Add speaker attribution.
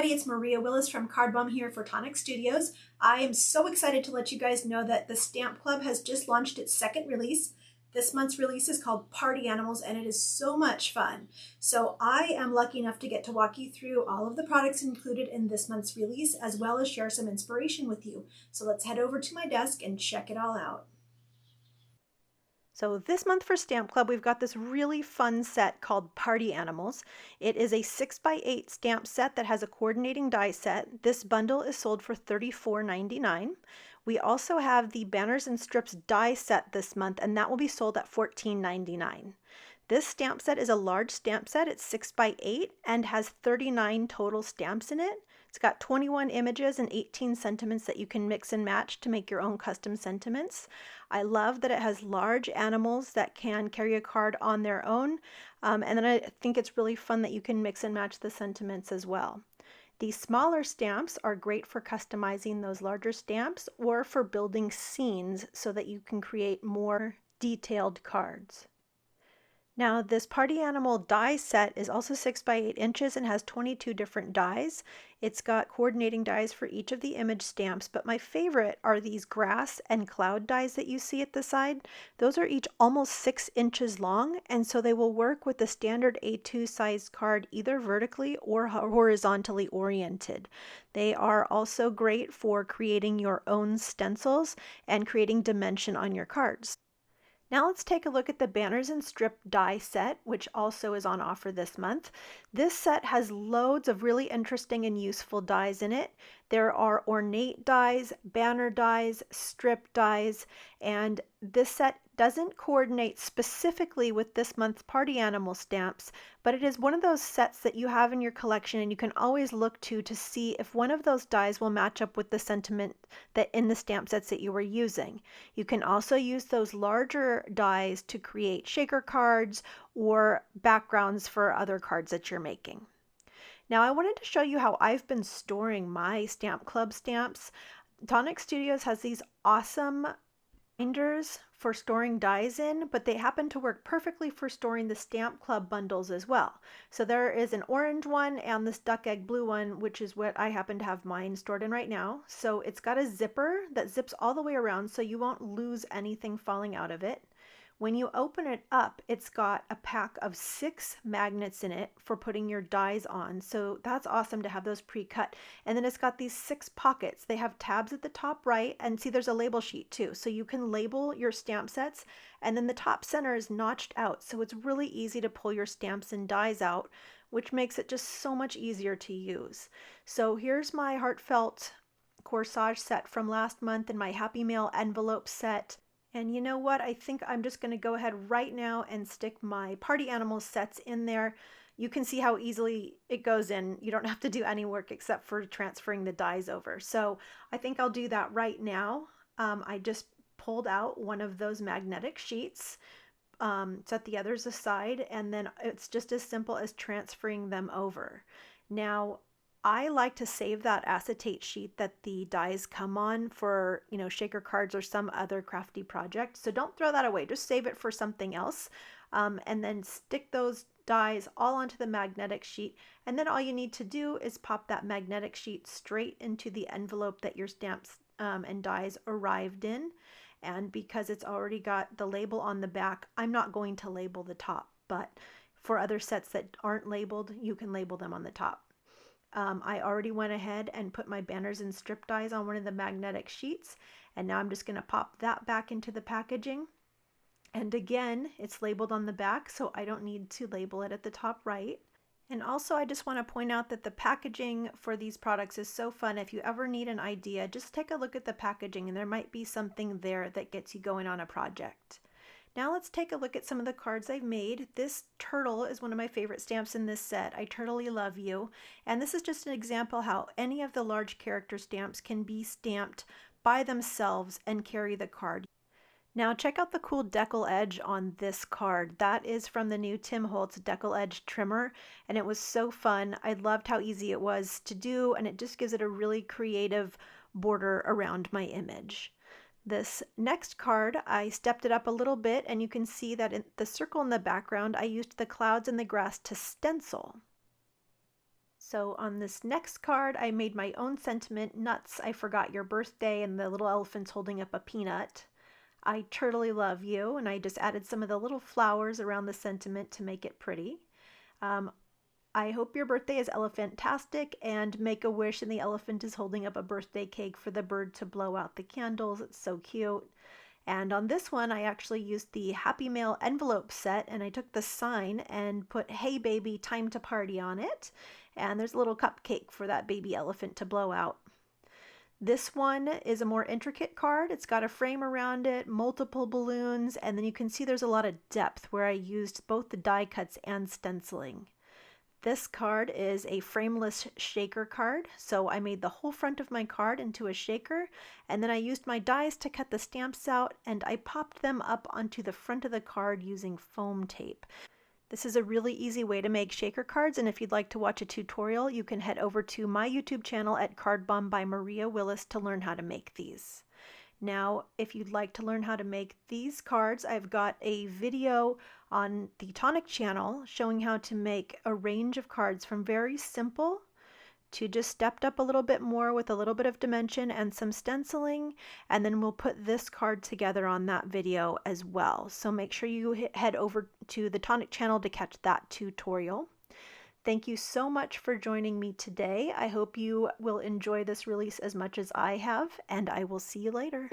Speaker 1: everybody, it's Maria Willis from Card Mom here for Tonic Studios. I am so excited to let you guys know that the Stamp Club has just launched its second release. This month's release is called Party Animals, and it is so much fun. So I am lucky enough to get to walk you through all of the products included in this month's release, as well as share some inspiration with you. So let's head over to my desk and check it all out.
Speaker 2: So this month for Stamp Club, we've got this really fun set called Party Animals. It is a 6x8 stamp set that has a coordinating die set. This bundle is sold for $34.99. We also have the Banners and Strips die set this month, and that will be sold at $14.99. This stamp set is a large stamp set. It's 6x8 and has 39 total stamps in it. It's got 21 images and 18 sentiments that you can mix and match to make your own custom sentiments. I love that it has large animals that can carry a card on their own. And then I think it's really fun that you can mix and match the sentiments as well. These smaller stamps are great for customizing those larger stamps or for building scenes so that you can create more detailed cards. Now, this Party Animal die set is also 6x8 inches and has 22 different dies. It's got coordinating dies for each of the image stamps, but my favorite are these grass and cloud dies that you see at the side. Those are each almost 6 inches long, and so they will work with the standard A2 sized card either vertically or horizontally oriented. They are also great for creating your own stencils and creating dimension on your cards. Now let's take a look at the Banners and Strip die set, which also is on offer this month. This set has loads of really interesting and useful dies in it. There are ornate dies, banner dies, strip dies, and this set doesn't coordinate specifically with this month's Party Animal stamps, but it is one of those sets that you have in your collection and you can always look to see if one of those dies will match up with the sentiment that in the stamp sets that you were using. You can also use those larger dies to create shaker cards or backgrounds for other cards that you're making. Now I wanted to show you how I've been storing my Stamp Club stamps. Tonic Studios has these awesome binders for storing dies in, but they happen to work perfectly for storing the Stamp Club bundles as well. So there is an orange one and this duck egg blue one, which is what I happen to have mine stored in right now. So it's got a zipper that zips all the way around so you won't lose anything falling out of it. When you open it up, it's got a pack of 6 magnets in it for putting your dies on. So that's awesome to have those pre-cut. And then it's got these 6 pockets. They have tabs at the top right, and see there's a label sheet too. So you can label your stamp sets, and then the top center is notched out. So it's really easy to pull your stamps and dies out, which makes it just so much easier to use. So here's my heartfelt corsage set from last month and my Happy Mail envelope set. And you know what? I think I'm just going to go ahead right now and stick my Party Animals sets in there. You can see how easily it goes in. You don't have to do any work except for transferring the dies over. So I think I'll do that right now. I just pulled out one of those magnetic sheets, set the others aside, and then it's just as simple as transferring them over. Now, I like to save that acetate sheet that the dies come on for, shaker cards or some other crafty project. So don't throw that away. Just save it for something else. And then stick those dies all onto the magnetic sheet. And then all you need to do is pop that magnetic sheet straight into the envelope that your stamps and dies arrived in. And because it's already got the label on the back, I'm not going to label the top. But for other sets that aren't labeled, you can label them on the top. I already went ahead and put my Banners and Strip dies on one of the magnetic sheets, and now I'm just going to pop that back into the packaging. And again, it's labeled on the back, so I don't need to label it at the top right. And also, I just want to point out that the packaging for these products is so fun. If you ever need an idea, just take a look at the packaging, and there might be something there that gets you going on a project. Now let's take a look at some of the cards I've made. This turtle is one of my favorite stamps in this set. I Turtley Love You. And this is just an example how any of the large character stamps can be stamped by themselves and carry the card. Now check out the cool decal edge on this card. That is from the new Tim Holtz decal edge trimmer, and it was so fun. I loved how easy it was to do, and it just gives it a really creative border around my image. This next card, I stepped it up a little bit, and you can see that in the circle in the background, I used the clouds and the grass to stencil. So on this next card, I made my own sentiment, nuts, I forgot your birthday, and the little elephant's holding up a peanut. I turtly love you, and I just added some of the little flowers around the sentiment to make it pretty. I hope your birthday is elephantastic, and make a wish, and the elephant is holding up a birthday cake for the bird to blow out the candles. It's so cute. And on this one, I actually used the Happy Mail envelope set, and I took the sign and put "Hey baby, time to party" on it. And there's a little cupcake for that baby elephant to blow out. This one is a more intricate card. It's got a frame around it, multiple balloons, and then you can see there's a lot of depth where I used both the die cuts and stenciling. This card is a frameless shaker card, so I made the whole front of my card into a shaker, and then I used my dies to cut the stamps out, and I popped them up onto the front of the card using foam tape. This is a really easy way to make shaker cards, and if you'd like to watch a tutorial, you can head over to my YouTube channel at Card Bomb by Maria Willis to learn how to make these. Now, if you'd like to learn how to make these cards, I've got a video on the Tonic channel showing how to make a range of cards from very simple to just stepped up a little bit more with a little bit of dimension and some stenciling, and then we'll put this card together on that video as well. So make sure you head over to the Tonic channel to catch that tutorial. Thank you so much for joining me today. I hope you will enjoy this release as much as I have, and I will see you later.